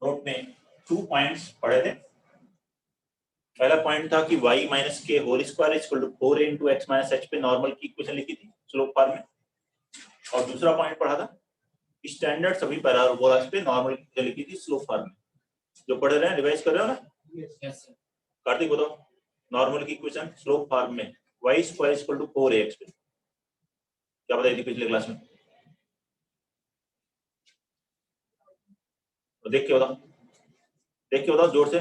Note में 2 points पढ़े थे। पहला पॉइंट था कि y माइनस के whole square equal to 4 into x minus h पे नॉर्मल की इक्वेशन लिखी थी स्लोप फॉर्म में। और दूसरा पॉइंट पढ़ा था स्टैंडर्ड सभी पैराबोलास पे नॉर्मल की लिखी थी स्लोप फॉर्म में। जो पढ़ रहे हैं रिवाइज कर रहे हो ना? Yes sir. कार्तिक बताओ नॉर्मल की इक्वेशन स्लोप फॉर्म में y square equal to 4ax पे क्या बताई थी पिछले क्लास में? तो देख के बताओ जोर से।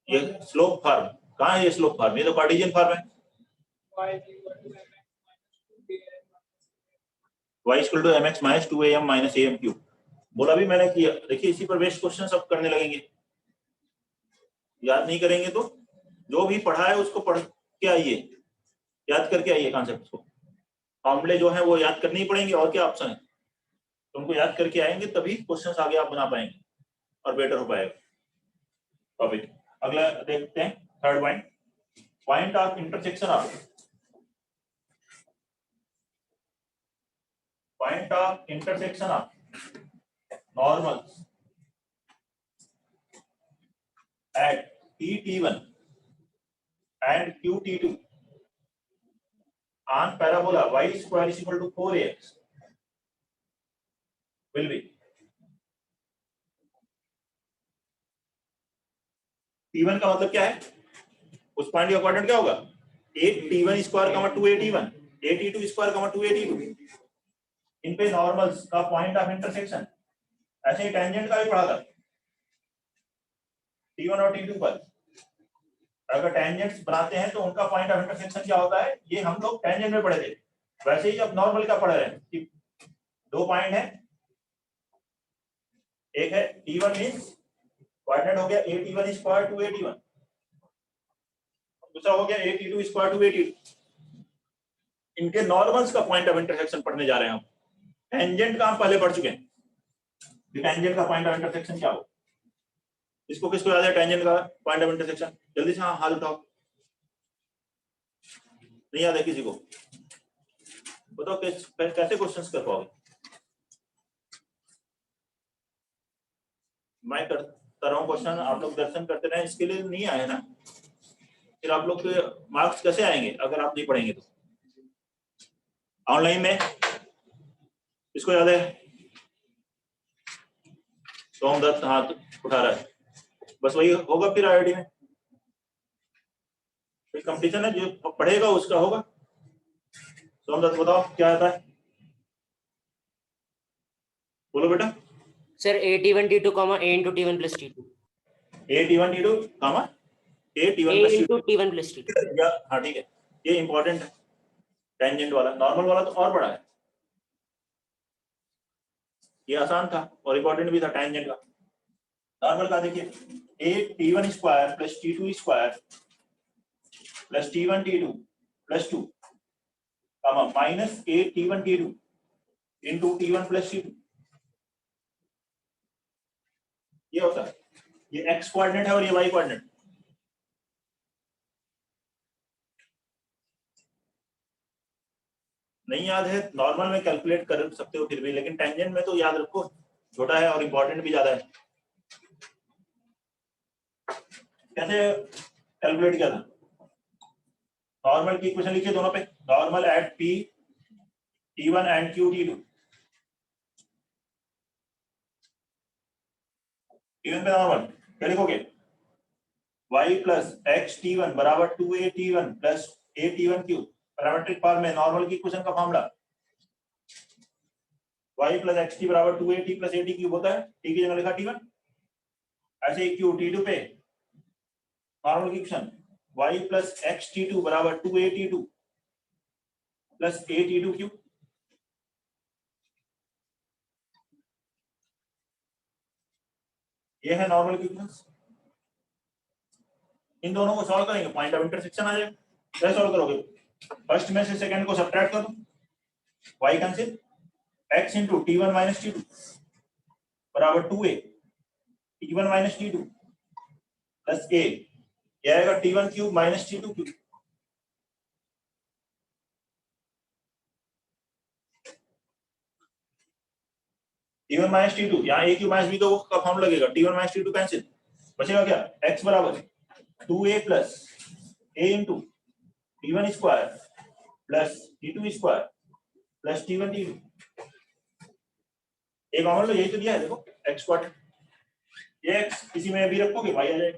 ये स्लोप फॉर्म कहाँ है? ये स्लोप फॉर्म, ये तो कार्टेशियन फॉर्म है। y equal to mx minus 2am minus am cube बोला भी मैंने किया। देखिए इसी पर बेस्ड क्वेश्चन सब करने लगेंगे। याद नहीं करेंगे तो जो भी पढ़ा है उसको पढ़ के आइए, याद करके आइए कॉन्सेप्ट को। फॉर्मूले जो है वो याद करने ही पड़ेंगे, और क्या ऑप्शन है? तो उनको याद करके आएंगे तभी क्वेश्चंस आगे आप बना पाएंगे और बेटर हो पाएगा टॉपिक। अगला देखते हैं third point, point of intersection of normals at T1 and QT2 on parabola y square is equal to 4ax will be T1 का मतलब क्या है? उस पॉइंट का क्वाड्रेंट क्या होगा? 8T1 स्क्वायर कमा 2AT1 8T2 स्क्वायर कमा 2AT2। इन पे नॉर्मल्स का पॉइंट ऑफ इंटरसेक्शन। ऐसे ही टेंजेंट का भी पढ़ा था T1 और T2 पर। अगर टेंजेंट्स बनाते हैं तो उनका पॉइंट ऑफ इंटरसेक्शन क्या होता है, ये हम लोग टेंजेंट में पढ़े थे। वैसे ही जब नॉर्मल का पढ़ रहे हैं कि दो पॉइंट है, एक है T1 मींस क्वाड्रेंट हो गया 8T1 स्क्वायर 2AT1, दूसरा हो गया 8T2 स्क्वायर 2AT2। इनके नॉर्मल्स का पॉइंट ऑफ इंटरसेक्शन पढ़ने जा रहे हैं हम। टेंजेंट का हम पहले पढ़ चुके हैं, टेंजेंट का पॉइंट ऑफ इंटरसेक्शन क्या हो। इसको किसको याद है टेंजेंट का पॉइंट ऑफ इंटरसेक्शन? जल्दी से हाँ हाथ उठाओ। नहीं याद है किसी को? बताओ कैसे क्वेश्चंस कर पाओगे? मैं करता रहा हूँ क्वेश्चन, आप लोग दर्शन करते रहे। इसके लिए नहीं आए ना, फिर आप लोग के मार्क्स कैसे आएंगे अगर आप नहीं पढ़ेंगे तो? ऑनलाइन में इसको याद है? सोमदत्त हाथ उठा रहा है, बस वही होगा फिर आईआईटी में कंपटीशन है, जो पढ़ेगा उसका होगा। सोमदत्त बताओ क्या आता है, बोलो बेटा। Sir A T1 T2 comma A into T1 plus T2 A T1 T2 comma A T1 A plus into T2। T1 plus T2। हाँ ठीक है, ये इंपॉर्टेंट है। टेंजेंट वाला, नॉर्मल वाला तो और बड़ा है, ये आसान था और इंपॉर्टेंट भी था टेंजेंट का। नॉर्मल का देखिए A T1 square plus T2 square plus T1 T2 plus 2 comma minus A T1 T2 into T1 plus T2, ये होता है। ये एक्स कोऑर्डिनेट है और ये वाई कोऑर्डिनेट। नहीं याद है नॉर्मल में कैलकुलेट कर सकते हो फिर भी, लेकिन टेंजेंट में तो याद रखो, छोटा है और इंपॉर्टेंट भी ज्यादा है। कैसे कैलकुलेट किया था? नॉर्मल की इक्वेशन लिखिए दोनों पे, normal at P T1 and Q T2। T1 पे नॉर्मल क्या लिखोगे? y प्लस एक्स T1 बराबर 2AT1 plus AT1 cube. Parametric form में नॉर्मल की इक्वेशन का formula y plus x t बराबर 2AT प्लस AT क्यूब होता है। t की जगह लिखा T1। ऐसे ही Q T2 पे नॉर्मल की equation y plus x T2 बराबर 2AT2 प्लस AT2 क्यूब। ये है नॉर्मल की इक्वेशन। इन दोनों को सॉल्व करेंगे, पॉइंट ऑफ इंटरसेक्शन आ जाएगा। कैसे सॉल्व करोगे? फर्स्ट में से सेकंड को सब्ट्रैक्ट कर दो, y cancel, x into T1 minus T2 बराबर 2a T1 minus T2 plus a, ये आएगा T1 cube minus T2 cube. T1 minus T2, यहाँ A क्यू माइनस B का फॉर्म लगेगा, T1 माइनस T2 कैंसिल, बचेगा क्या, x बराबर 2a plus a into T1 square plus T2 square plus T1 T2, एक common लो, यही तो दिया है देखो x स्क्वायर, ये x किसी में भी रखोगे y आ जाएगा,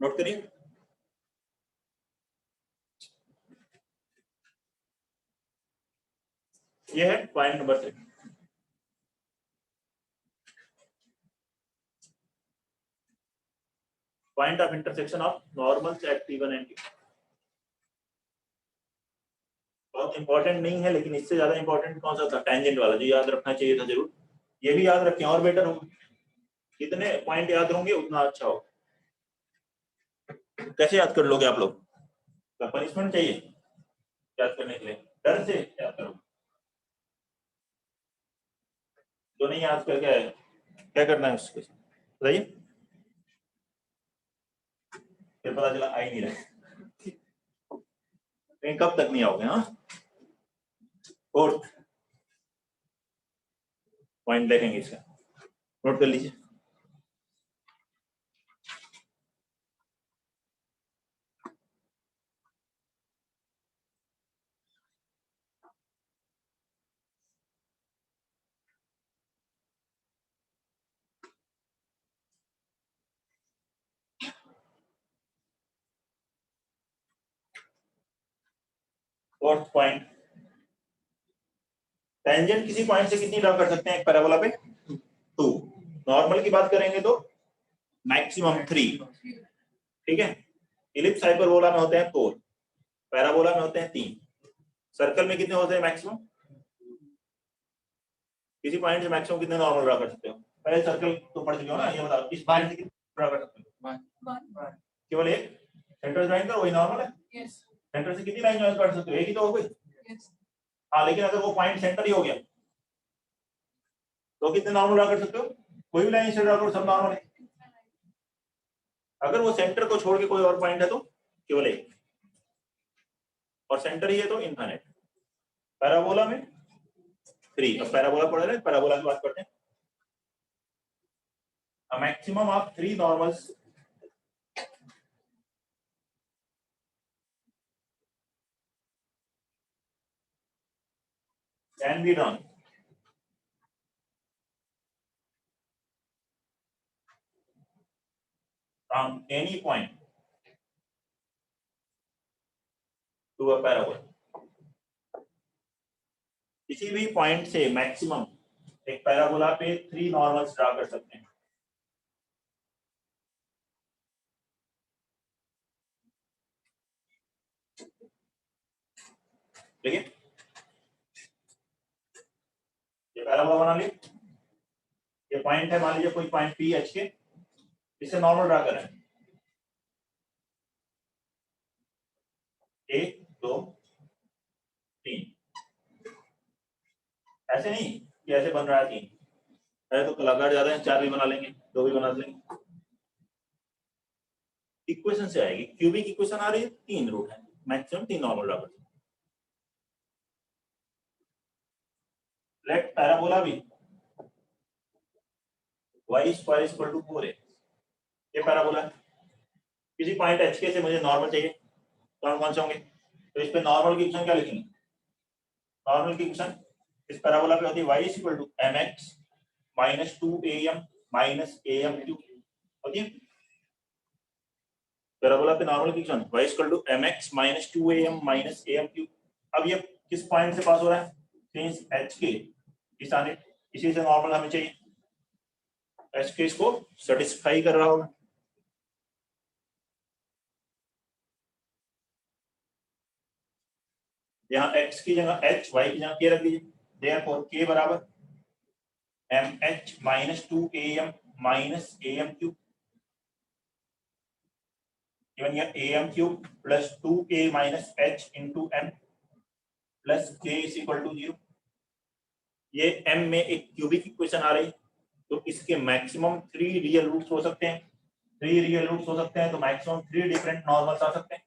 नोट करिए। ये है point number 3। Point of intersection of normals at T1 and T2। बहुत इंपॉर्टेंट नहीं है, लेकिन इससे ज्यादा इंपॉर्टेंट कौन सा था, टेंजेंट वाला, जो याद रखना चाहिए था जरूर, ये भी याद रखें और बेटर होगा, जितने पॉइंट याद होंगे उतना अच्छा हो। कैसे याद कर लोगे आप लोग, क्या पनिशमेंट चाहिए याद करने के लिए, डर से याद करोगे, जो नहीं याद करके आए क्या करना है उसके बताइए, फिर पता चला आ ही नहीं रहे, कब तक नहीं आओगे। हाँ, फोर्थ पॉइंट देखेंगे इसका, नोट कर लीजिए। फोर्थ पॉइंट, टेंजेंट किसी पॉइंट से कितनी ड्रा कर सकते हैं एक पैराबोला पे, 2, नॉर्मल की बात करेंगे तो मैक्सिमम 3, ठीक है, इलिप्स हाइपरबोला में होते हैं 4, पैराबोला में होते हैं 3, सर्कल में कितने होते हैं मैक्सिमम, किसी पॉइंट से मैक्सिमम कितने नॉर्मल ड्रा कर सकते हो, पहले सर्कल तो पढ़ चुके हो ना, ये बताओ इस पॉइंट से कितने ड्रा कर सकते हो, केवल एक, सेंटर ज्वाइन करो वही नॉर्मल है, सेंटर से कितनी लाइन ज्वाइन कर सकते हो, एक ही तो हो गई, हाँ, लेकिन अगर वो पॉइंट सेंटर ही हो गया तो कितने नॉर्मल ड्रा कर सकते हो, कोई भी लाइन से ड्रा करो सब नॉर्मल है, अगर वो सेंटर को छोड़ के कोई और पॉइंट है तो केवल एक, और सेंटर ही है तो इनफाइनाइट। पैराबोला में 3, अब पैराबोला पढ़ रहे हैं, पैराबोला की बात करते हैं, a maximum of 3 normals can be drawn from any point to a parabola, किसी भी पॉइंट से मैक्सिमम एक पैराबोला पे 3 नॉर्मल्स ड्रा कर सकते हैं, देखिए ये पैराबोला बना लिया, ये पॉइंट है, मान लीजिए कोई पॉइंट पी एच के, इससे नॉर्मल ड्रा करें, 1 2 3, ऐसे नहीं कि ऐसे बन रहा है 3, है तो कलाकार ज्यादा है, 4 भी बना लेंगे, 2 भी बना लेंगे, इक्वेशन से आएगी, क्यूबिक इक्वेशन आ रही है, 3 रूट है, मैक्सिमम 3 नॉर्मल ड्रा कर, लेट पैराबोला भी y स्क्वायर इक्वल टू 4 है, ये पैराबोला है, किसी पॉइंट एच के से मुझे नॉर्मल चाहिए, कौन कौन से होंगे, तो इस पे नॉर्मल की इक्वेशन क्या लिखेंगे, नॉर्मल की इक्वेशन इस पैराबोला पे होती है y equal to mx minus 2am minus am cube होती है, पैराबोला पे नॉर्मल की equation y equal to mx minus 2am minus am cube, अब ये किस पॉइंट से पास हो रहा है, सिंस h के इस आने, इसी से नॉर्मल हमें चाहिए, h के इसको सेटिस्फाई कर रहा होगा, यहाँ x की जगह h, y की जगह k रख दीजिए, देयरफॉर k बराबर mh minus 2am minus am cube, even यह am cube plus 2a minus h into m plus k is equal to 0, ये m में एक क्यूबिक इक्वेशन आ रही, तो इसके मैक्सिमम 3 रियल रूट्स हो सकते हैं, 3 रियल रूट्स हो सकते हैं, तो मैक्सिमम 3 डिफरेंट नॉर्मल्स आ सकते हैं,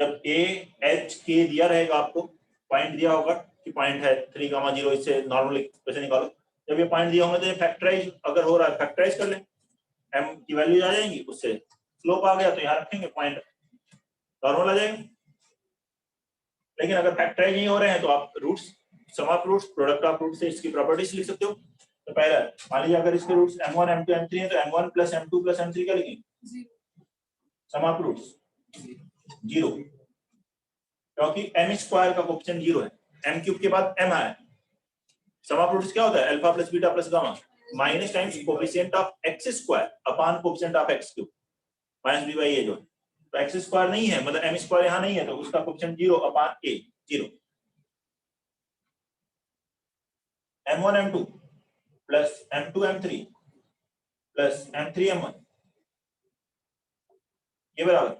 जब ए एच के दिया रहेगा, आपको पॉइंट दिया होगा कि पॉइंट है 3,0, इससे नॉर्मल वैसे निकालो। जब ये पॉइंट दिया होंगे तो ये फैक्टराइज अगर हो रहा है फैक्टराइज कर ले, एम की वैल्यू आ जाएंगी, उससे स्लोप आ गया तो यहाँ रखेंगे पॉइंट, नॉर्मल आ जाएगा। लेकिन अगर फैक्टराइज नहीं हो रहे हैं तो आप roots, sum of roots, product of roots से इसकी प्रॉपर्टीज लिख सकते हो। तो पहला मान लीजिए अगर इसके रूट्स m1 m2 m3 है तो m1 plus m2 plus m3 क्या लिखेंगे? सम ऑफ रूट्स 0, क्योंकि m स्क्वायर का कोएफिशिएंट 0 है, m क्यूब के बाद m आया। सम ऑफ रूट्स क्या होता है? Alpha plus beta plus gamma minus times coefficient of x square upon coefficient of x cube minus b by a जो है। तो x स्क्वायर नहीं है, मतलब m स्क्वायर यहाँ नहीं है, तो उसका coefficient 0 upon a 0। m1 m2 plus m2 m3 plus m3 m1 ये बराबर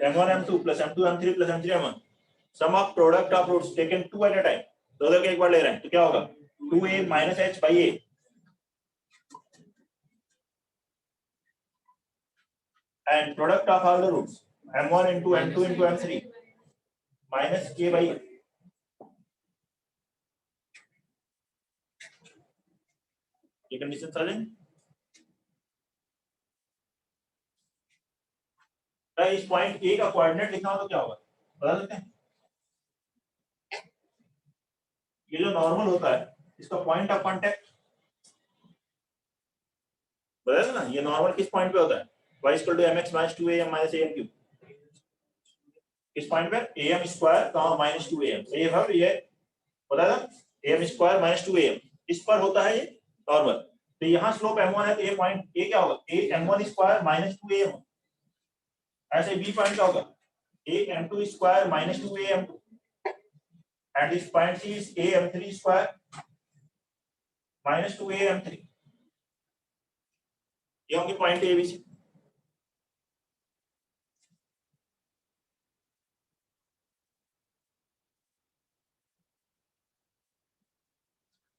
m1 m2 plus m2 m3 plus m3 m1 sum of product of roots taken 2 at a time, दो के एक बार ले रहे हैं तो क्या होगा? 2a minus h by a and product of all the roots m1 into m2 into m3 minus k by a। ये कंडीशन आ जाएंगे। इस पॉइंट ए का कोऑर्डिनेट लिखना हो तो क्या होगा बता सकते हैं? ये जो नॉर्मल होता है इसका पॉइंट ऑफ कांटेक्ट बता ना, ये नॉर्मल किस पॉइंट पे होता है? y equal to mx minus 2am minus am cube. इस पॉइंट पे am स्क्वायर माइनस 2am, सही है? ये बता ना, am स्क्वायर माइनस 2am इस पर होता है ये नॉर्मल। तो यहाँ स्लोप m1 है तो ये पॉइंट a क्या होगा? a m1 square minus 2am। ऐसे b पॉइंट क्या होगा? a m2 square minus 2am2 and this point C is a m3 square minus 2a m3। ये होंगे पॉइंट ए बी सी।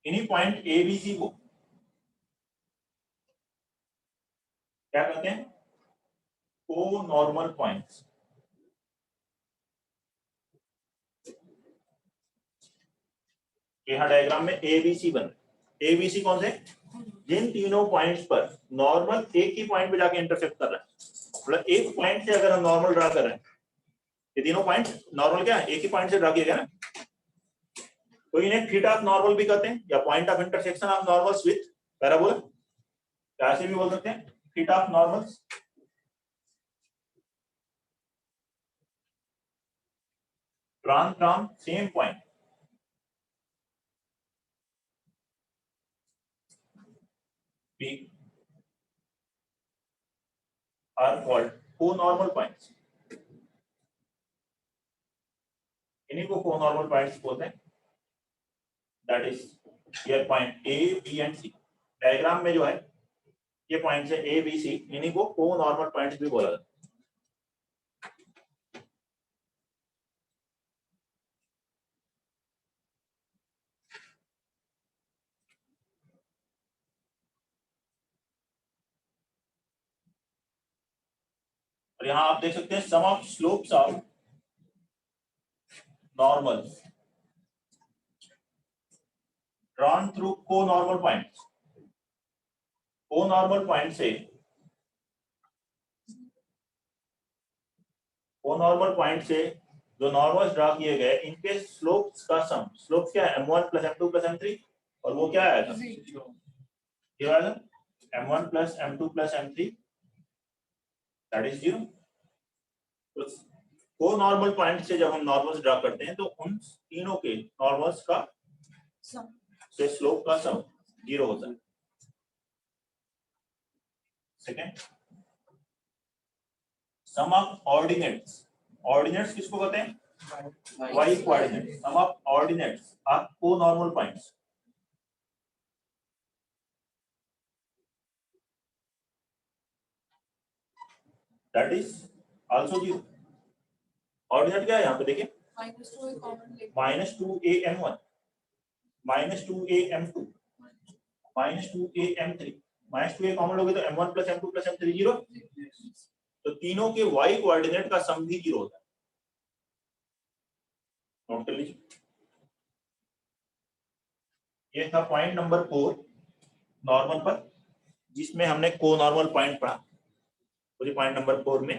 इन्हीं पॉइंट ए बी सी को क्या कहते हैं? को नॉर्मल पॉइंट्स। यहाँ डायग्राम में ए बी सी बन रहे। ए बी सी कौन से? जिन तीनों पॉइंट्स पर नॉर्मल एक ही पॉइंट पे जाके इंटरसेक्ट कर रहा है, मतलब एक पॉइंट से अगर हम नॉर्मल ड्रा कर रहे हैं, ये तीनों पॉइंट नॉर्मल क्या है? एक ही पॉइंट से ड्रा किया गया ना, तो इन्हें थीटा ऑफ नॉर्मल भी कहते हैं या point of intersection of normals with parabola, ऐसे भी बोल सकते हैं theta of normals. drawn from same point B are called co-normal points। इन्हीं को co-normal points बोलते हैं। That is here point A, B and C। Diagram में जो है ये पॉइंट्स है A, B, C, इन्हीं को co-normal points भी बोला जाता है। और यहाँ आप देख सकते हैं sum of slopes of normal drawn through co-normal points। co-normal point से co-normal point से जो नॉर्मल्स ड्रा किए गए इनके स्लोप्स का सम, स्लोप क्या है? m1 plus m2 plus m3 और वो क्या आया था? ये वाला m1 plus m2 plus m3 that is 0। तो को नॉर्मल पॉइंट से जब हम नॉर्मल्स ड्रा करते हैं तो उन तीनों के नॉर्मल्स का से स्लोप का सम 0 होता है। Second sum of ordinates. Ordinates किसको कहते हैं? y coordinate. Sum of ordinates of conormal points that is also 0। Ordinate क्या है यहाँ पे देखिए? Minus 2am1 minus 2am2 minus 2am3 minus 2a common लोगे तो m1 plus m2 plus m3 0। तो तीनों के y कोऑर्डिनेट का सम भी 0 होता है। नोट कर लीजिए। ये था पॉइंट नंबर 4 नॉर्मल पर, जिसमें हमने को नॉर्मल पॉइंट पढ़ा। पूरी पॉइंट नंबर 4 में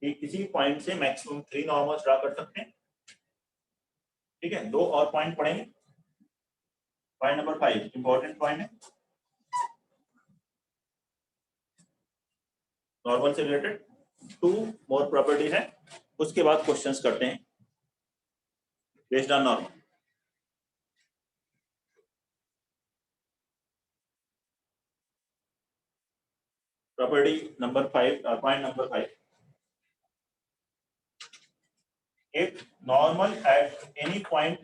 कि किसी पॉइंट से मैक्सिमम 3 नॉर्मल्स ड्रा कर सकते हैं। ठीक है, 2 और पॉइंट पढ़ेंगे। पॉइंट नंबर 5 इंपॉर्टेंट पॉइंट है, नॉर्मल से रिलेटेड 2 मोर प्रॉपर्टीज है। उसके बाद क्वेश्चंस करते हैं based on normal. Property number 5, point number 5, if normal at any point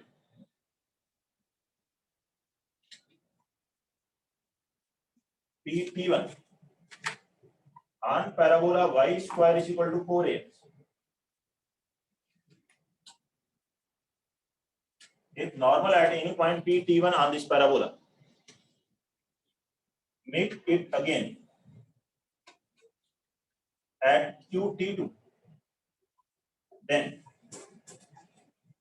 P1 on parabola y square is equal to 4ax, if normal at any point P1 on this parabola, meet it again at Q2, then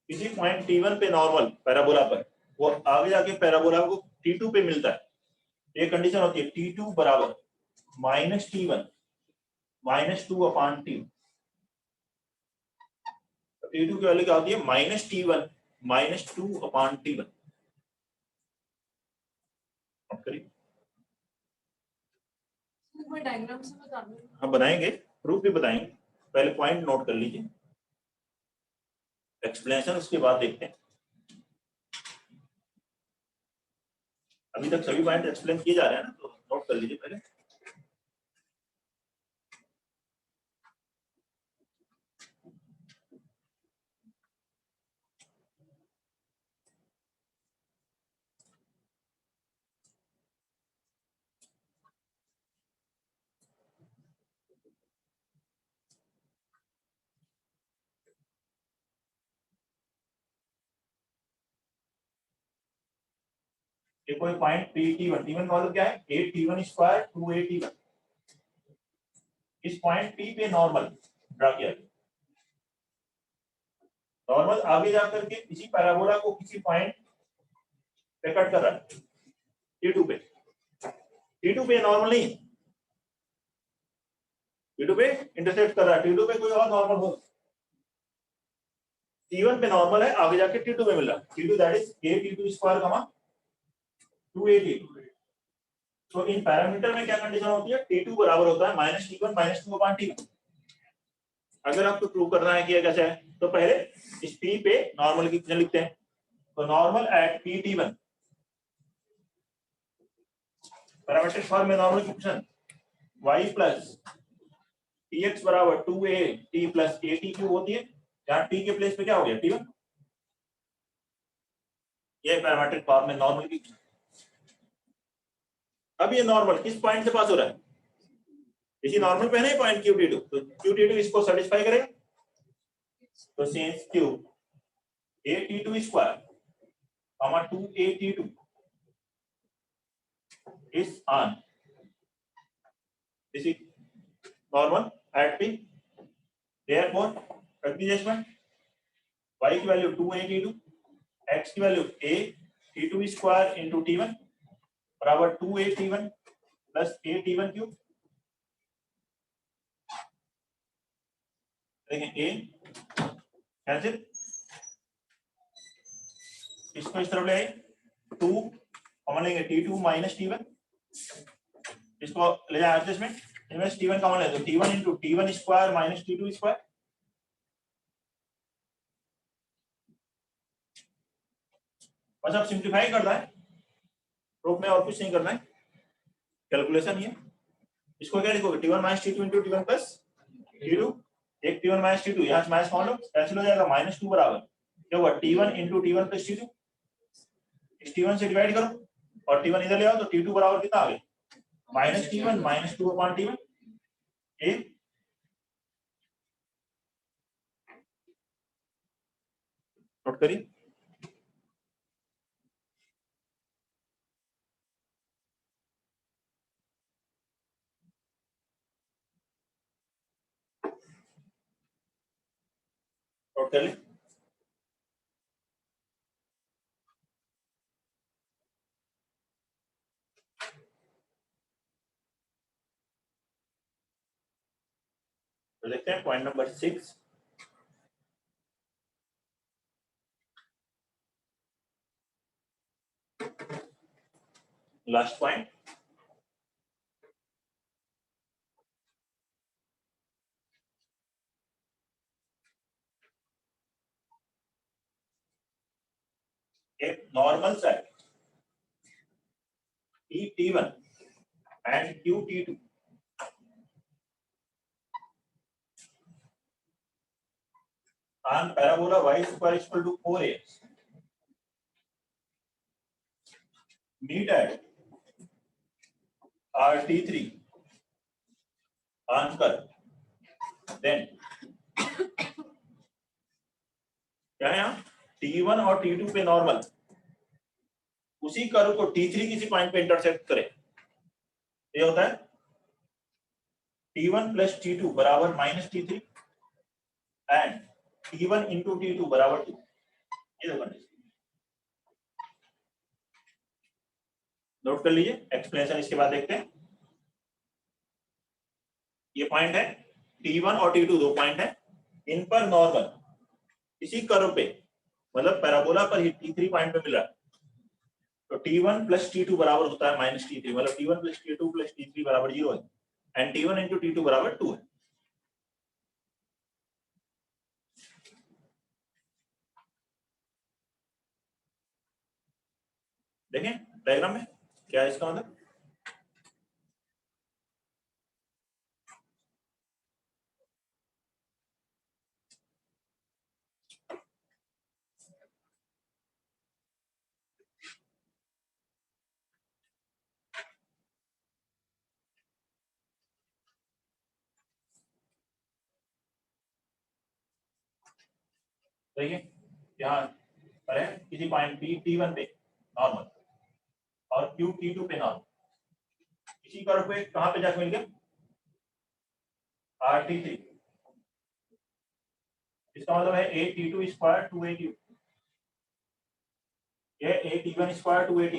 किसी point T1 पे normal parabola पर वो आगे जाके parabola को T2 पे मिलता है, ये कंडीशन होती है T2 बराबर -T1 -2 अपॉन T। T2 की वैल्यू क्या होती है? -T1 -2 upon T1। डायग्राम से बता दो। हम बनाएंगे, प्रूफ भी बताएंगे, पहले पॉइंट नोट कर लीजिए, एक्सप्लेनेशन उसके बाद देखते हैं। अभी तक सभी पॉइंट एक्सप्लेन किए जा रहे हैं ना, तो नोट कर लीजिए पहले। ये कोई पॉइंट T1, T1 का मतलब क्या है? 8T1 स्क्वायर 2AT1, इस पॉइंट P पे नॉर्मल ड्रा किया गया। नॉर्मल आगे जाकर के इसी पैराबोला को किसी पॉइंट पे कट कर रहा है, T2 पे। T2 पे नॉर्मल नहीं है, T2 पे इंटरसेक्ट कर रहा है, T2 पे कोई और नॉर्मल हो। T1 पे नॉर्मल है, आगे जाके T2 पे मिल रहा है, T2 that is AT2 square 2AT2। तो इन पैरामीटर में क्या कंडीशन होती है? T2 बराबर होता है -T1 -2 अपॉन T1। अगर आपको प्रूव करना है कि ये कैसे है, तो पहले इस P पे नॉर्मल की इक्वेशन लिखते हैं। तो normal eight P1, parametric form में नॉर्मल की इक्वेशन y प्लस tx बराबर 2at प्लस at क्यूब होती है, जहां t के प्लेस पे क्या हो गया? T1। ये पैरामीट्रिक फॉर्म में नॉर्मल की इक्वेशन। अब ये नॉर्मल किस पॉइंट से पास हो रहा है? इसी नॉर्मल पे है ना पॉइंट Q2, तो Q2 इसको सेटिस्फाई करेगा। तो since Q AT2 square 2AT2 is on this is normal at P, therefore adjustment y की वैल्यू 2AT2, x की value a T2 square into T1 बराबर 2AT1 प्लस AT1 क्यूब। देखें a cancel, इसको इस तरफ ले आए, 2 कॉमन लेंगे, T2 माइनस T1, इसको ले जाए एडजस्टमेंट, इनमें T1 कॉमन ले तो T1 into T1 square minus T2 square. बस अब सिंप्लीफाई करना है, प्रूफ में और कुछ नहीं करना है, कैलकुलेशन ही है। इसको क्या लिखोगे? T1 minus T2 into T1 plus T2, एक T1 माइनस T2 यहाँ से माइनस कॉमन लो, कैंसिल हो जाएगा, -2 बराबर क्या हुआ? T1 into T1 plus T2, इस T1 से डिवाइड करो और T1 इधर ले आओ, तो T2 बराबर कितना आ गया? -T1 -2 upon T1। ए नोट करिए, नोट कर ले। तो देखते हैं पॉइंट नंबर 6। लास्ट पॉइंट, एक normal set T1 and QT2 on parabola y square is equal to 4ax meet at RT3 on curve, then क्या है यहाँ T1 और T2 पे नॉर्मल उसी कर्व को T3 किसी पॉइंट पे इंटरसेक्ट करे, ये होता है T1 प्लस T2 बराबर minus T3 and T1 into T2 बराबर 2। ये दो कंडीशन नोट कर लीजिए, एक्सप्लेनेशन इसके बाद देखते हैं। ये पॉइंट है T1 और T2 दो पॉइंट है, इन पर नॉर्मल इसी कर्व पे मतलब पैराबोला पर ही T3 पॉइंट पे मिला, तो T1 प्लस T2 बराबर होता है माइनस T3, मतलब T1 plus T2 plus T3 बराबर 0 है एंड T1 इंटू T2 बराबर 2 है। देखें डायग्राम में क्या है इसका मतलब, देखिए यहाँ पर है किसी पॉइंट P T1 पे नॉर्मल और Q T2 पे नॉर्मल, इसी कर्व पे कहां पे जाके मिल गया RT3, इसका मतलब है AT2 स्क्वायर 2AT, ये AT1 स्क्वायर 2AT,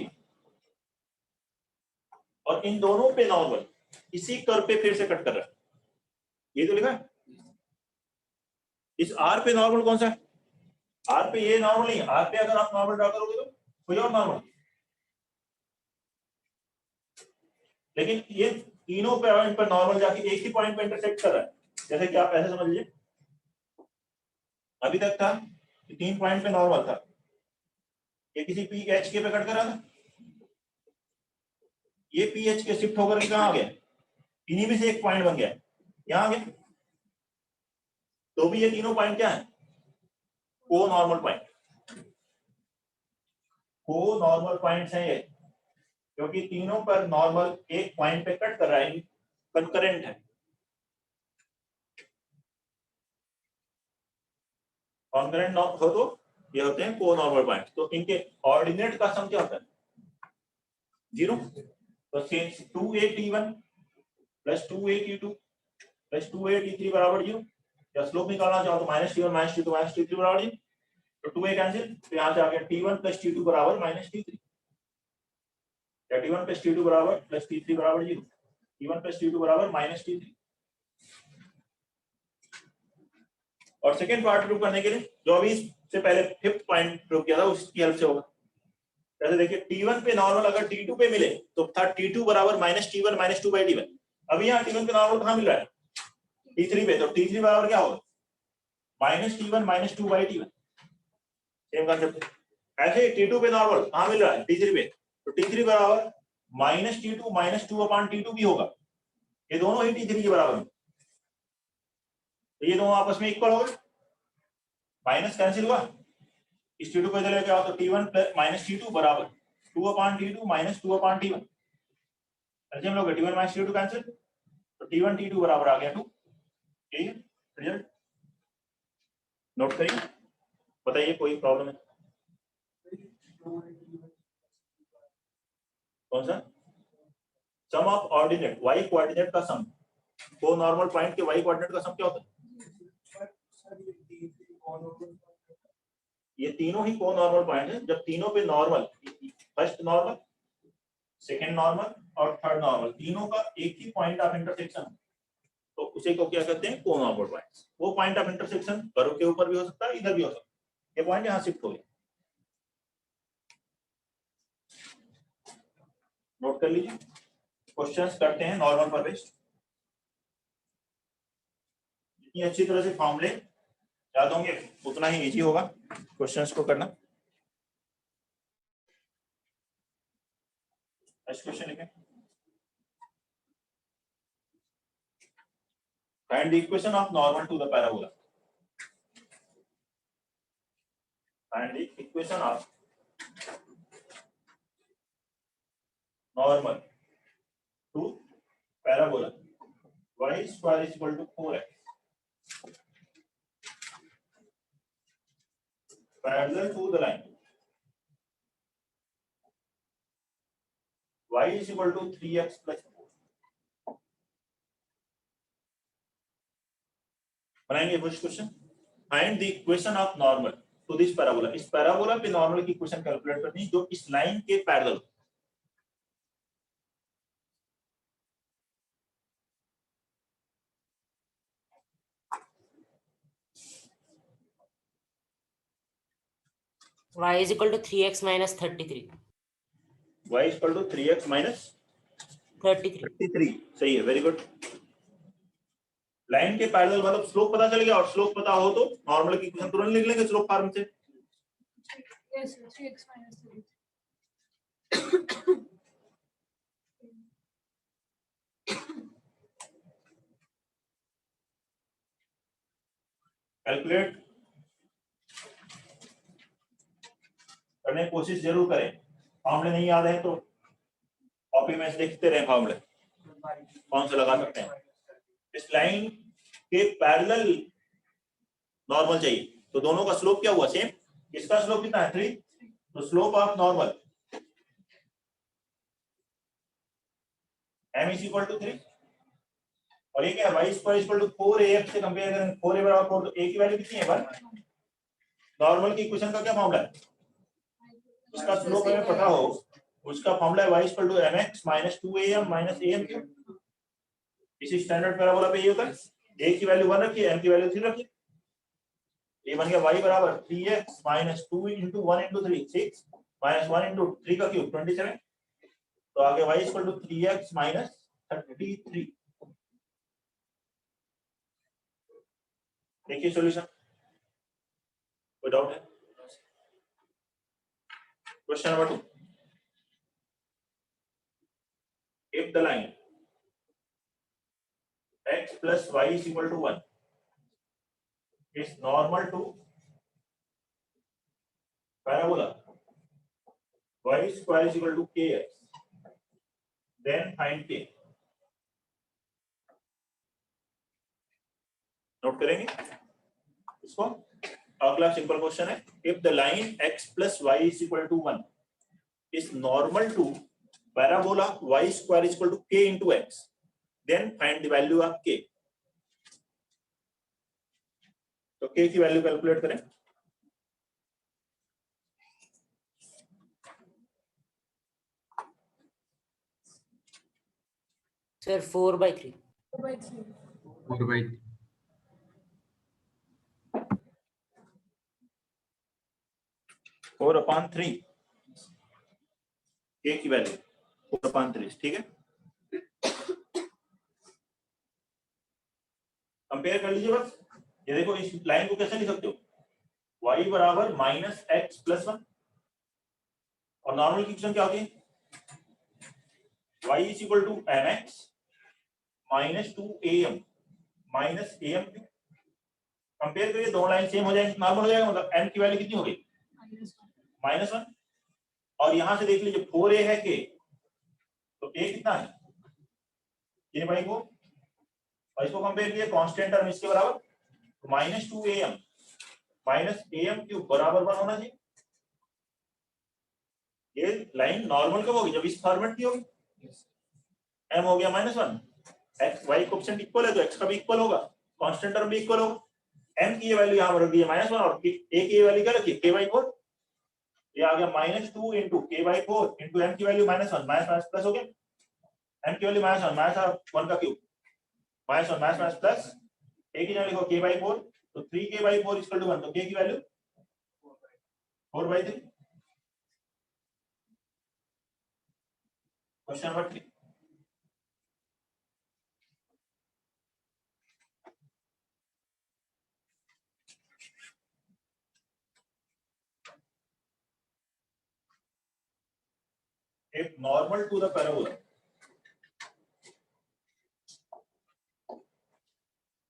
और इन दोनों पे नॉर्मल इसी कर्व पे फिर से कट कर रहा है, ये तो लिखा है। इस R पे नॉर्मल कौन सा है, R पे ये नॉर्मल नहीं है, R पे अगर आप नॉर्मल ड्रा करोगे तो कोई और नॉर्मल, लेकिन ये तीनों पॉइंट पर नॉर्मल जाके एक ही पॉइंट पे इंटरसेक्ट कर रहा है। जैसे कि आप ऐसे समझ लीजिए, अभी तक था कि 3 पॉइंट पे नॉर्मल था, ये किसी पी एच के पे कट कर रहा था, ये पी एच के शिफ्ट होकर कहां आ गया, इन्हीं में से एक पॉइंट बन गया यहां आ गया, तो भी ये तीनों पॉइंट क्या है को नॉर्मल पॉइंट, को नॉर्मल पॉइंट्स हैं ये, क्योंकि तीनों पर नॉर्मल एक पॉइंट पे कट कर रहा है, कंकरेंट है। कॉन्करेंट हो तो ये होते हैं को नॉर्मल पॉइंट, तो इनके ऑर्डिनेट का सम क्या होता है 0, तो 2AT1 plus 2AT2 plus 2AT3 बराबर 0, या स्लोप निकालना चाहो तो minus T1 minus T2 minus T3 बराबर 0, तो 2A कैंसिल, तो यहाँ से आ गया T1 प्लस T2 बराबर माइनस T3, या T1 प्लस T2 बराबर प्लस T3 बराबर 0, T1 प्लस T2 बराबर माइनस T3। और सेकेंड पार्ट प्रूव करने के लिए जो अभी से पहले फिफ्थ पॉइंट प्रूव किया था उसकी हेल्प से होगा। जैसे देखिए T1 पे नॉर्मल अगर T2 पे मिले तो था T2 बराबर माइनस T1 माइनस 2/T1, अभी यहाँ T1 पे नॉर्मल कहाँ मिल रहा है T3 पे, तो T3 बराबर क्या होगा minus T1 minus 2/T1, same concept. ऐसे T2 पे नॉर्मल कहाँ मिल रहा है T3 पे, तो T3 बराबर माइनस T2 माइनस 2/T2 भी होगा, ये दोनों ही T3 के बराबर है, तो ये दोनों आपस में इक्वल हो गए, माइनस कैंसिल हुआ, इस T2 को इधर लेके आओ तो T1 प्लस माइनस T2 बराबर 2/T2 माइनस 2/T1, हम लोग T1 माइनस T2 कैंसिल, तो T1 T2 बराबर आ गया 2, यही है रिजल्ट। नोट करिए, बताइए कोई प्रॉब्लम है कौन सा, सम ऑफ ऑर्डिनेट y कोऑर्डिनेट का सम, को नॉर्मल पॉइंट के y कोऑर्डिनेट का सम क्या होता है, ये तीनों ही को नॉर्मल पॉइंट है, जब तीनों पे normal, first normal second normal और थर्ड नॉर्मल तीनों का एक ही पॉइंट ऑफ इंटरसेक्शन, तो उसे को क्या कहते हैं, कोन ऑफ पॉइंट्स। वो पॉइंट ऑफ इंटरसेक्शन कर्व के ऊपर भी हो सकता है, इधर भी हो सकता है। ये पॉइंट यहाँ शिफ्ट हो गया, नोट कर लीजिए। क्वेश्चंस करते हैं नॉर्मल पर बेस्ड। जितनी अच्छी तरह से फॉर्मूले याद होंगे उतना ही इजी होगा क्वेश्चंस को करना। नेक्स्ट क्वेश्चन लिखें। Find the equation of normal to the parabola. Find the equation of normal to parabola y square is equal to 4x parallel to the line y is equal to 3x plus 4। बनाएंगे first question. Find the equation of normal to this parabola. इस parabola पे normal की equation calculate करनी जो इस line के parallel. y is equal to 3x minus 33। y is equal to 3x minus 33। सही है, वेरी गुड। लाइन के पैरेलल मतलब स्लोप पता चल गया, और स्लोप पता हो तो नॉर्मल की इक्वेशन तुरंत लिख लेंगे स्लोप फॉर्म से। Yes, 3x minus 3. कैलकुलेट करने की कोशिश जरूर करें। फॉर्मूले नहीं याद है तो कॉपी में देखते रहे फॉर्मूले कौन से लगा सकते हैं। इस लाइन के पैरेलल नॉर्मल चाहिए, तो दोनों का स्लोप क्या हुआ, सेम। इसका स्लोप कितना है, 3। तो slope of normal m is equal to 3 और ये क्या है, y square is equal to 4af से कंपेयर करें, 4a बराबर 4, तो a की वैल्यू कितनी है 1। नॉर्मल की इक्वेशन का क्या फॉर्मूला है, उसका स्लोप हमें पता हो, उसका फॉर्मूला है y is equal to mx minus 2am minus am cube. इसी स्टैंडर्ड पैराबोला पे ये होता है, a की वैल्यू 1 रखिए, m की वैल्यू 3 रखिए। ये बन गया y बराबर 3x minus 2 into 1 into 3 6 minus 1 into 3 का क्यूब 27। तो आगे y is equal to 3x minus 33। देखिए सॉल्यूशन, कोई डाउट है। Question number 2। If the line x plus y is equal to 1 is normal to parabola y square is equal to kx, then find k। Note करेंगे इसको। अगला simple question है, if the line x plus y is equal to 1 is normal to parabola y square is equal to k into x, then find the value of k। तो k की value calculate करें। Sir 4/3। 4/3. 4/3। 4/3 k की value 4/3, ठीक है। Compare कर लीजिए बस। ये देखो इस लाइन को कैसे लिख सकते हो, y बराबर माइनस एक्स प्लस 1 और नॉर्मल की इक्वेशन क्या होती है, y is equal to mx minus 2am minus am। Compare करिए, दो लाइन सेम हो जाएंगे, नॉर्मल हो जाएगा, मतलब m की वैल्यू कितनी हो गई, -1। और यहां से देख लीजिए 4a है k, तो a कितना है, ये भाई को, और इसको कंपेयर किए कांस्टेंट टर्म इसके बराबर, तो -2am माइनस am क्यूब बराबर 1 होना चाहिए। ये लाइन नॉर्मल कब होगी, जब इस फॉर्मेट की होगी। m हो गया -1, x y कोएफिशिएंट इक्वल है तो x का भी इक्वल होगा, कांस्टेंट टर्म भी इक्वल होगा। m की ये वैल्यू यहां पर रख दी है -1 और a की ये वैल्यू क्या रखी है, k/4। ये आ गया -2 into k/4 into m की वैल्यू -1 माइनस प्लस हो गया, m की वैल्यू -1 का cube minus 1 minus plus a की जगह लिखो k/4, तो 3k/4 इक्वल टू 1, तो k की value 4/3। Question number 3, if normal to the parabola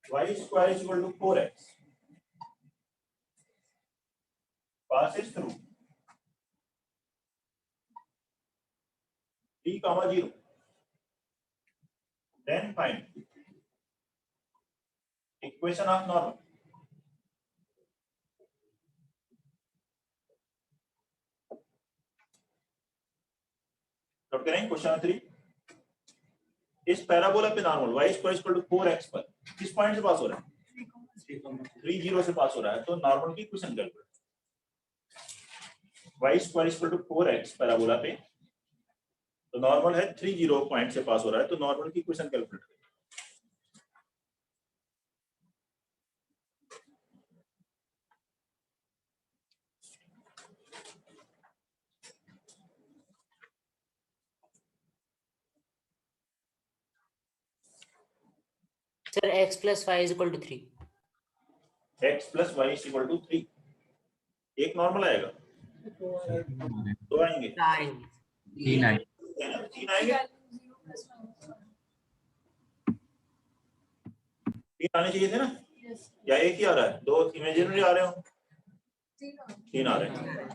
y square is equal to 4x passes through 3, 0, then find equation of normal. Note करें question 3, इस parabola पे normal y square equal to 4x पर किस point से पास हो रहा है? 3, 0 से पास हो रहा है, तो नॉर्मल की equation calculate. y square equal to 4x parabola पे, तो नॉर्मल है 3, 0 पॉइंट से पास हो रहा है, तो नॉर्मल की इक्वेशन कैलकुलेट करें। Sir, x plus y is equal to 3. x plus y is equal to 3, एक नॉर्मल आएगा, दो आएंगे, 3 आए, 3 आएंगे, 3 आने चाहिए थे ना, या एक ही आ रहा है? दो इमेजिनरी आ रहे हो, 3 आ रहे हैं,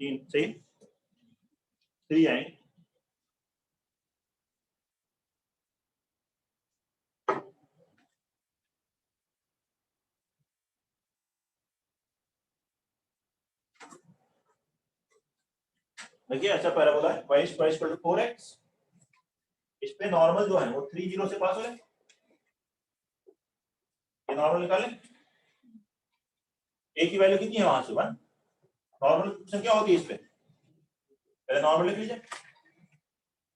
3 सही, 3 आएंगे। देखिए ऐसा पैराबोला है y square equal to 4x, इस पे नॉर्मल जो है वो 3, 0 से पास हो रहा है, ये नॉर्मल निकालें, a की वैल्यू कितनी है वहां से 1, नॉर्मल इक्वेशन क्या होती है इस पे, पहले नॉर्मल लिख लीजिए,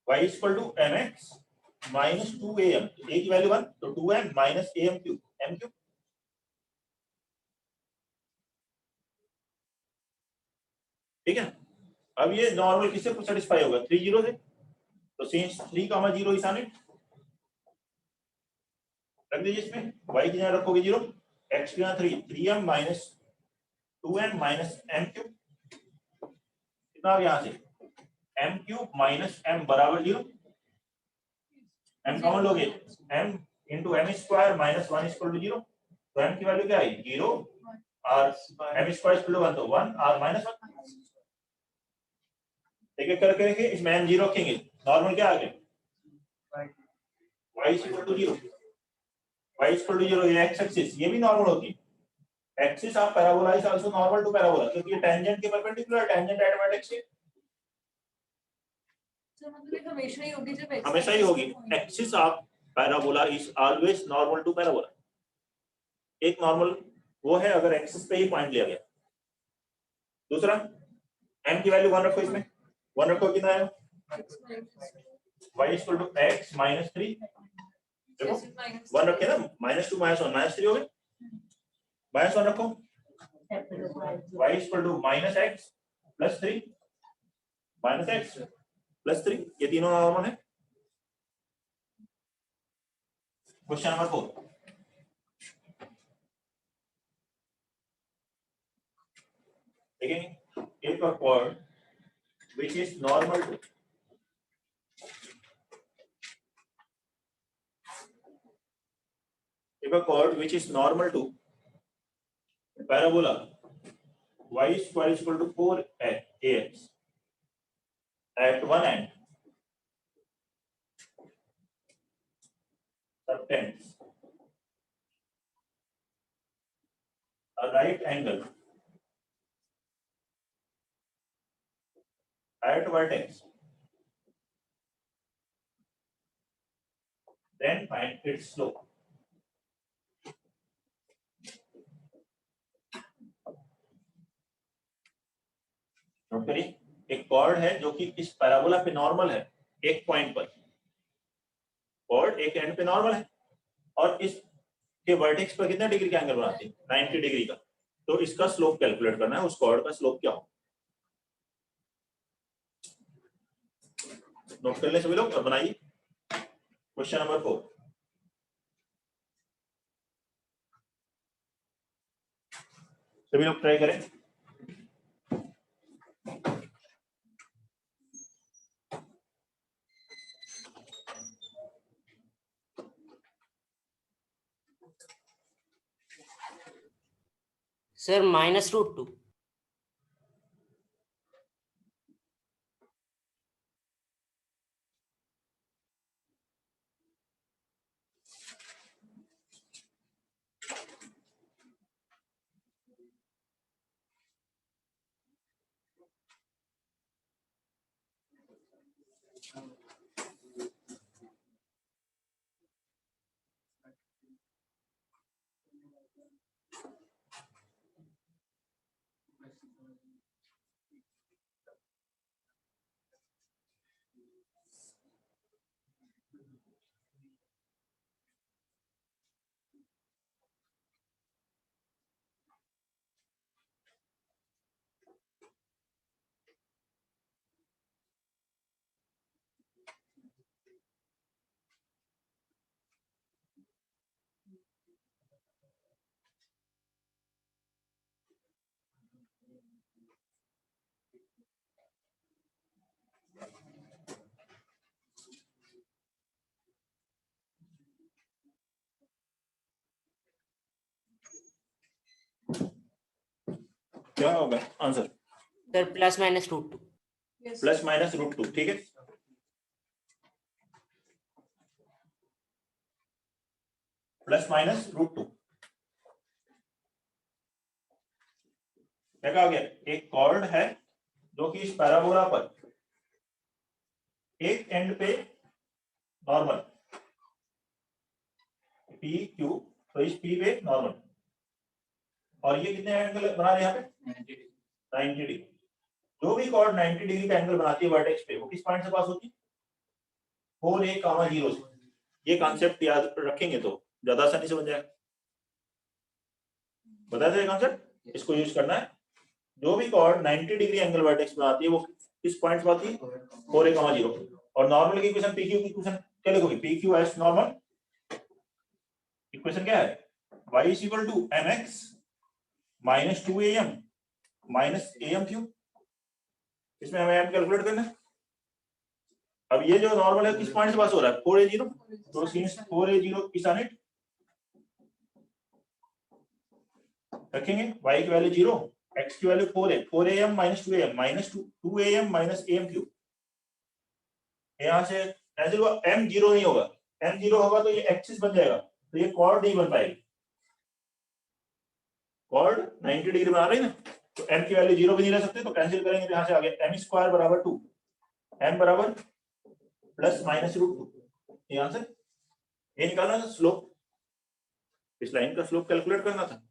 y equal to mx minus 2am, a की वैल्यू 1, तो 2m minus am cube, m cube, ठीक है। अब ये नॉर्मल किससे सेटिस्फाई होगा? 3, 0 से, तो सिंस 3, 0 इज ऑन इट, रख दीजिए इसमें, y की जगह रखोगे 0, x की जगह 3, 3m minus 2m minus m cube, कितना यहाँ से m क्यूब माइनस m बराबर 0, m कॉमन लोगे, m into m square minus 1 equal to 0, तो m की वैल्यू क्या आई 0 और m स्क्वायर इक्वल टू 1, तो 1 और माइनस 1, एक एक करके रखेंगे, इसमें m 0 रखेंगे, नॉर्मल क्या आ गया y equal to 0, y equal to 0, ये x एक्सिस ये भी नॉर्मल होती है, axis of parabola is also normal to parabola, क्योंकि ये टेंजेंट के परपेंडिकुलर, टेंजेंट एट वर्टेक्स के हमेशा ही होगी, जब हमेशा ही होगी, axis of parabola is always normal to parabola, एक नॉर्मल वो है अगर एक्सिस पे ही पॉइंट लिया गया। दूसरा m की वैल्यू 1 रखो, इसमें 1 रखो, कितना है y इक्वल टू x माइनस 3, देखो 1 रखे ना, -2 -1 -3 हो गए, -1 रखो, y equal to minus x plus 3 minus x plus 3, ये तीनों नॉर्मल है। क्वेश्चन नंबर 4, देखेंगे, if a chord which is normal to parabola y square is equal to 4ax at one end subtends a right angle at vertex, then find its slope. Note करिए, एक cord है जो कि इस parabola पे normal है, एक point पर कॉर्ड एक एंड पे नॉर्मल है, और इसके वर्टेक्स पर कितने डिग्री का एंगल बनाती है? 90 डिग्री का। तो इसका स्लोप कैलकुलेट करना है, उस कॉर्ड का स्लोप क्या हो। नोट कर ले सभी लोग और बनाइए क्वेश्चन नंबर 4। सभी लोग ट्राई करें। सर -√2। क्या होगा आंसर? सर +-√2। Yes. +-√2, ठीक है। +-√2 क्या हो गया? एक कॉर्ड है जो कि इस पैराबोला पर एक एंड पे नॉर्मल पी क्यू, तो इस पी पे नॉर्मल, और ये कितने एंगल बना रहे हैं यहाँ पे? 90 डिग्री। जो भी कॉर्ड 90 डिग्री का एंगल बनाती है वर्टेक्स पे, वो किस पॉइंट से पास होती है? 4a, 0 से। ये कॉन्सेप्ट याद रखेंगे तो ज्यादा आसानी से बन जाएगा। बता दें कॉन्सेप्ट, इसको यूज करना है। जो भी कॉर्ड 90 डिग्री एंगल वर्टेक्स बनाती है वो किस पॉइंट से आती है? 4a, 0। और नॉर्मल की इक्वेशन पीक्यू की इक्वेशन क्या लिखोगे? पीक्यू एस नॉर्मल इक्वेशन क्या है? y is equal to mx minus 2am minus am cube. इसमें हमें m कैलकुलेट करना है। अब ये जो नॉर्मल है किस पॉइंट से पास हो रहा है? 4a, 0। तो since 4a, 0 is on it, रखेंगे y की वैल्यू 0, x की value 4a, 4am minus 2am minus 2am minus am cube. यहाँ से कैंसिल हुआ, m 0 नहीं होगा। m 0 होगा तो ये एक्सिस बन जाएगा, तो ये कॉर्ड नहीं बन पाएगी। कॉर्ड 90 डिग्री बना रही है ना, तो m की वैल्यू 0 भी नहीं रह सकते, तो कैंसिल करेंगे तो यहाँ से आ गया m स्क्वायर बराबर 2, m बराबर +-√2। ये आंसर। ये निकालना था स्लोप, इस लाइन का स्लोप कैलकुलेट करना था।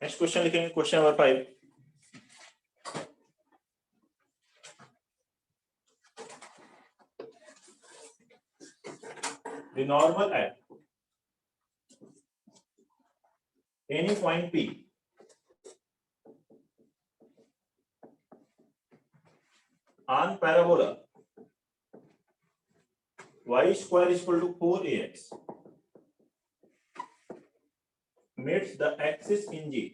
नेक्स्ट क्वेश्चन लिखेंगे, question number 5। The normal at any point P on parabola y square is equal to 4ax meets the axis in G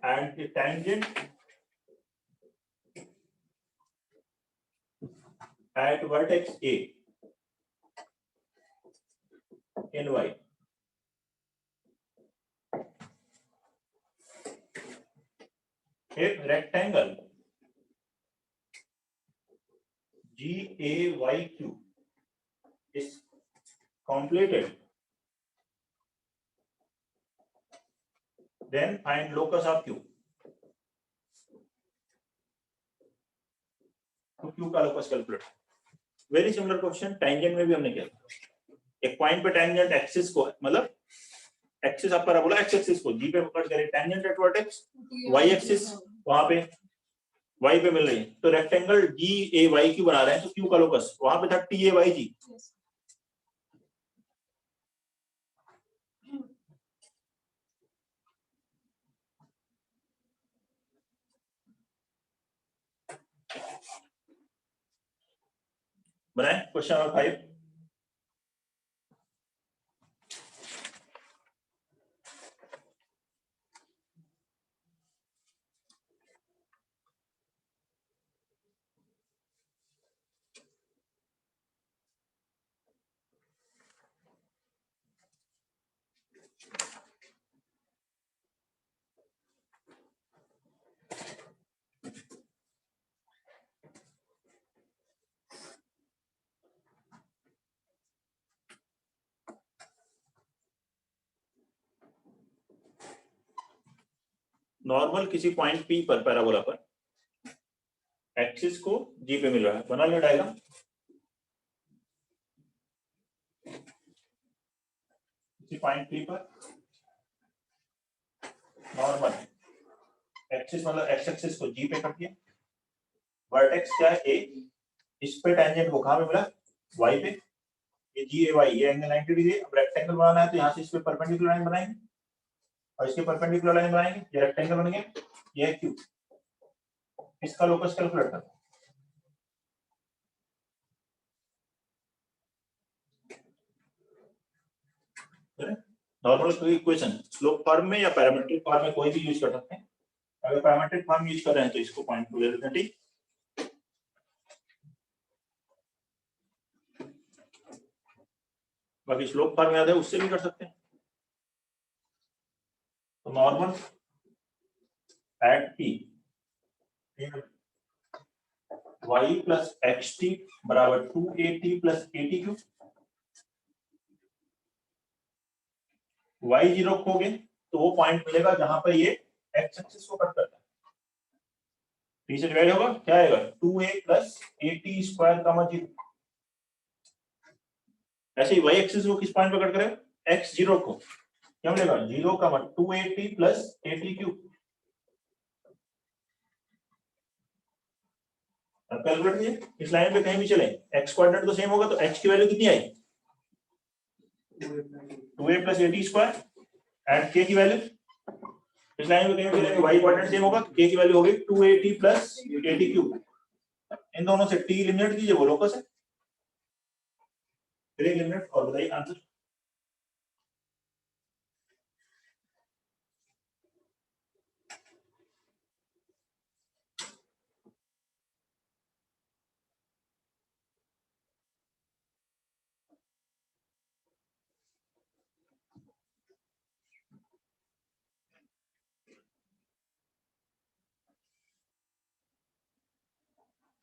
and the tangent at vertex A in Y. If rectangle GAYQ is completed, then find locus of Q. तो Q का locus calculate. Very similar question tangent में भी हमने किया। एक point पे tangent axis को, मतलब एक्सिस आप पैराबोला एक्स एक्सिस को जी पे कट करें, tangent at vertex Y axis वहां पे वाई पे मिल रही है, तो rectangle G A Y Q बना रहे हैं, तो क्यू का लोकस वहां पे था टी ए वाई जी। बनाए क्वेश्चन नंबर 5। नॉर्मल किसी पॉइंट पी पर पैराबोला पर एक्सिस को जी पे मिल रहा है, बना लिया डायग्राम। किसी पॉइंट पी पर नॉर्मल एक्सिस मतलब एक्स एक्सिस को जी पे कट दिया, वर्टेक्स क्या है ए, इस पे टेंजेंट को कहां पे मिला वाई पे, ये जी ए वाई, ये एंगल 90 डिग्री। अब रेक्टेंगल बनाना है तो यहाँ से इस पे परपेंडिकुलर लाइन बनाएंगे और इसके परपेंडिकुलर लाइन बनाएंगे, ये रेक्टेंगल बन गया, ये है क्यू। इसका लोकस कैलकुलेट करना, नॉर्मल इक्वेशन स्लोप फॉर्म में या पैरामीट्रिक फॉर्म में कोई भी यूज कर सकते हैं। अगर पैरामीट्रिक फॉर्म यूज कर रहे हैं तो इसको पॉइंट टू ले लेते हैं, ठीक। बाकी स्लोप फॉर्म याद है उससे भी कर सकते हैं। तो normal at t y plus x t बराबर 2at plus a t cube. Y zero खोगे तो वो पॉइंट मिलेगा जहां पर ये एक्स एक्सिस को कट करता है, टी से डिवाइड होगा, क्या आएगा 2a प्लस एटी स्क्वायर का जीरो। ऐसे ही वाई एक्सिस को किस पॉइंट पे कट करेगा एक्स जीरो को, क्या मिलेगा 0 का 2at प्लस एटी क्यू। अब कैलकुलेट कीजिए, इस लाइन पे कहीं भी चले एक्स कोऑर्डिनेट तो सेम होगा, तो h की वैल्यू कितनी आई 2a plus eighty square and k की वैल्यू, इस लाइन पे कहीं भी चलेंगे y कोऑर्डिनेट सेम होगा, k की वैल्यू होगी 2at प्लस एटी क्यू। इन दोनों से t एलिमिनेट कीजिए, वो लोकस है, फिर एलिमिनेट और बताइए आंसर।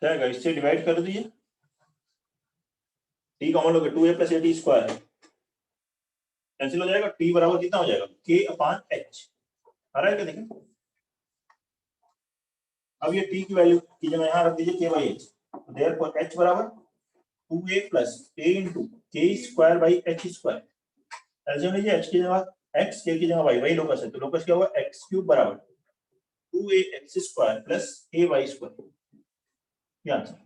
क्या आएगा, इससे डिवाइड कर दीजिए, t कॉमन लोगे 2a plus eighty square cancel हो जाएगा, t बराबर कितना हो जाएगा k अपान h। आ रहा है क्या, देखें। अब ये t की वैल्यू की जगह यहाँ रख दीजिए k by h, therefore h बराबर 2a plus a into k square by h square. एल्सियम लीजिए, h की जगह x, k की जगह y, वही लोकस है, तो लोकस क्या हुआ x क्यूब बराबर 2a x square plus a y square. ये आंसर।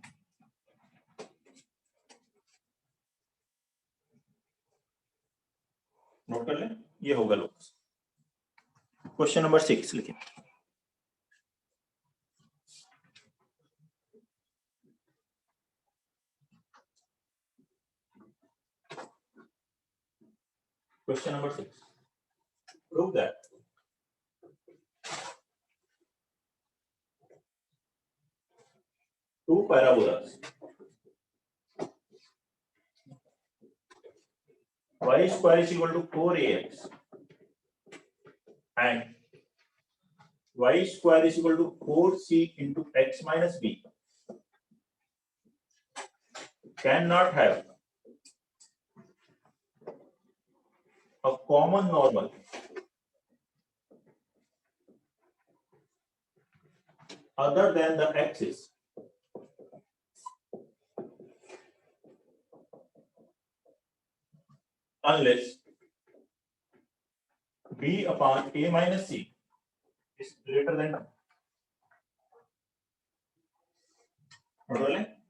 नोट कर लें, ये होगा लोकस। क्वेश्चन नंबर 6 लिखिए। Question number 6. Prove that two parabolas y square is equal to 4ax and y square is equal to 4c into x minus b cannot have a common normal other than the axis unless b upon a minus c is greater than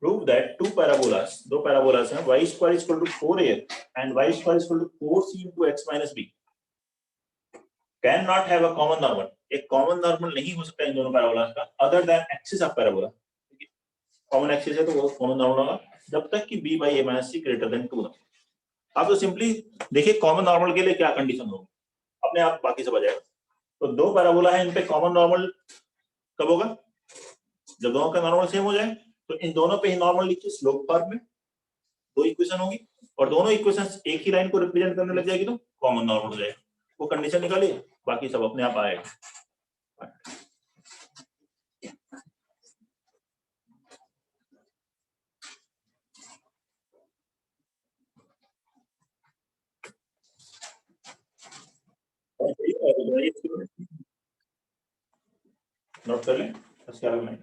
prove that two parabolas, दो parabolas हैं, y square is equal to 4ax and y square is equal to 4c into x minus b can not have a common normal. एक common normal नहीं हो सकता इन दोनों parabolas का other than axis of parabola. common axis है तो वो common normal होगा जब तक कि b by a minus c greater than 2 ना. आप तो सिंपली देखिए common normal के लिए क्या कंडीशन होगी, अपने आप बाकी सब आ जाएगा. तो दो पैराबोला है, इन पे कॉमन नॉर्मल कब होगा, जब दोनों का नॉर्मल सेम हो जाए. तो इन दोनों पे ही नॉर्मल लिखिए स्लोप फॉर्म में, दो इक्वेशन होगी और दोनों इक्वेशंस एक ही लाइन को रिप्रेजेंट करने लग जाएगी तो कॉमन नॉर्मल हो जाएगा. वो कंडीशन निकालिए, बाकी सब अपने आप आएगा. नोट कर लें इसके आगे में.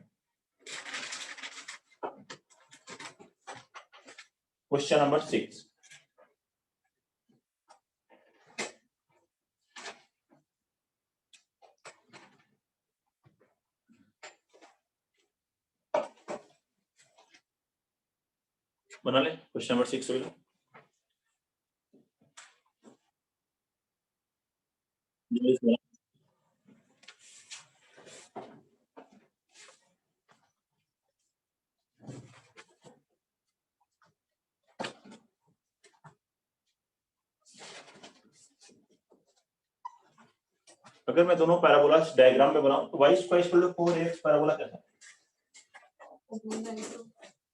Question number 6. बना ले क्वेश्चन नंबर 6 हो गया. अगर मैं दोनों पैराबोला डायग्राम में बनाऊं तो y square equal to 4ax parabola कैसा है?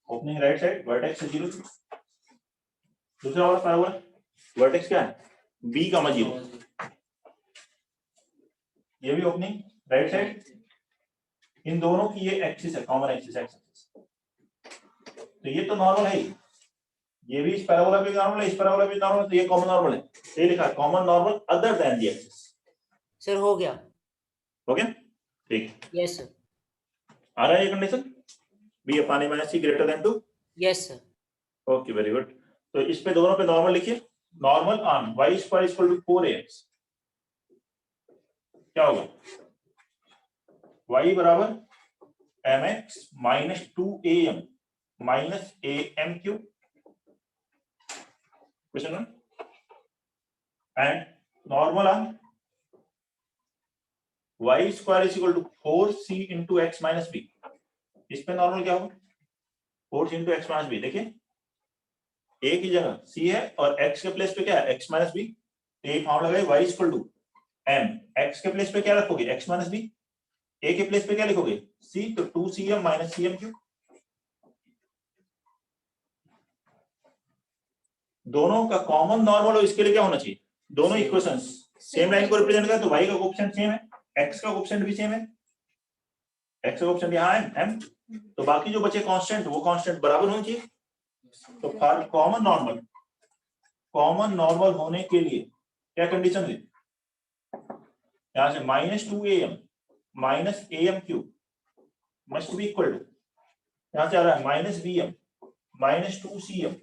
ओपनिंग राइट साइड वर्टेक्स से 0. दूसरा वाला पैराबोला वर्टेक्स क्या है? b, 0. ये भी ओपनिंग राइट साइड. इन दोनों की ये एक्सिस है, कॉमन एक्सिस एक्सिस. तो ये तो नॉर्मल है, ये भी इस पैराबोला पे नॉर्मल है, इस पैराबोला पे नॉर्मल, तो ये कॉमन नॉर्मल है. ये लिखा है common normal other than the axis. Sir हो गया. हो गया, ठीक. Yes sir. आ रहा है ये condition b upon a minus c greater than 2. Yes sir. Okay very good. तो इस पे दोनों पे नॉर्मल लिखिए. Normal on y square equal to 4ax क्या होगा? y बराबर mx minus 2am minus am cube. Question and normal on y square is equal to 4c into x minus b. इस पे नॉर्मल क्या होगा? 4c into x minus b. देखिए a की जगह c है और x के प्लेस पे क्या है? x minus b. एक फॉर्म लगाए y equal to m, x के प्लेस पे क्या रखोगे? x minus b. a के प्लेस पे क्या लिखोगे? c. तो 2cm माइनस cm क्यूब. दोनों का कॉमन नॉर्मल हो, इसके लिए क्या होना चाहिए? दोनों इक्वेशंस सेम लाइन को रिप्रेजेंट करे तो y का कोएफिशिएंट सेम है, x का कोएफिशिएंट भी सेम है. x का कोएफिशिएंट यहाँ है m, तो बाकी जो बचे कांस्टेंट वो कांस्टेंट बराबर होने चाहिए. तो फॉर कॉमन नॉर्मल होने के लिए क्या कंडीशन है? यहां से minus 2am minus am cube must be equal to, यहां से आ रहा है minus bm minus 2cm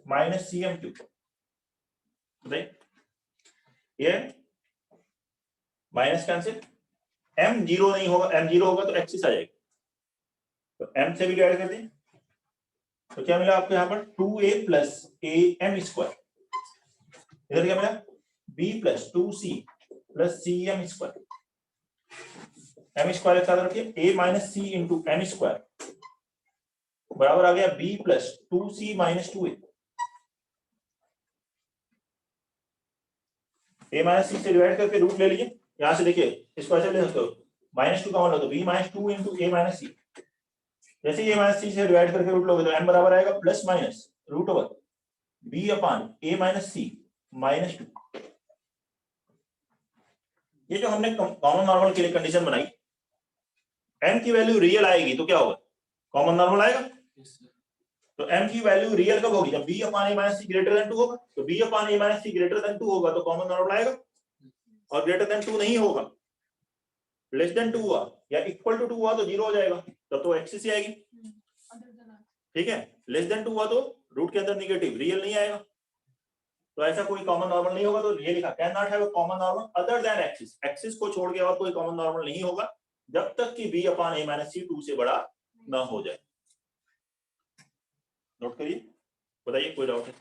minus cm cube. बताइए ये माइनस कैंसिल, m 0 नहीं होगा, m 0 होगा तो एक्सिस आ जाएगी. तो m से भी डिवाइड कर दें तो क्या मिला आपको यहाँ पर? 2a plus am square. इधर क्या मिला? b plus 2c plus cm square. m square एक साथ रखिए, a minus c into m square बराबर आ गया b plus 2c minus 2a. a minus c से डिवाइड करके रूट ले लीजिए. यहां से देखिए इसको ऐसे ले सकते हो, माइनस 2 कॉमन लो तो b minus 2 into a minus c. जैसे ये माइनस c से डिवाइड करके रूट लोगे तो m बराबर आएगा plus minus root over b upon a minus c minus 2. ये जो हमने कॉमन नॉर्मल के लिए कंडीशन बनाई, m की वैल्यू रियल आएगी तो क्या होगा? कॉमन नॉर्मल आएगा. तो m की वैल्यू रियल कब होगी? जब b upon a minus c greater than 2 होगा. तो b upon a minus c greater than 2 होगा तो कॉमन नॉर्मल आएगा. और ग्रेटर देन 2 नहीं होगा, लेस देन 2 हुआ या इक्वल टू 2 हुआ तो 0 हो जाएगा, तब तो एक्सिस ही आएगी. ठीक है, लेस देन 2 हुआ तो रूट के अंदर नेगेटिव रियल नहीं आएगा. तो ऐसा कोई कॉमन नॉर्मल नहीं होगा, तो ये लिखा can not have a common normal other than axis, axis को छोड़ के और कोई कॉमन नॉर्मल नहीं होगा जब तक कि b upon a minus c 2 से बड़ा ना हो जाए। नोट करिए, बताइए कोई डाउट है?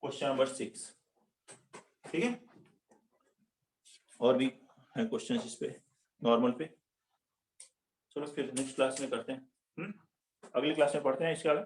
क्वेश्चन नंबर 6, ठीक है। और भी है क्वेश्चन इस पे नॉर्मल पे, चलो फिर नेक्स्ट क्लास में करते हैं। अगली क्लास में पढ़ते हैं इसके आगे।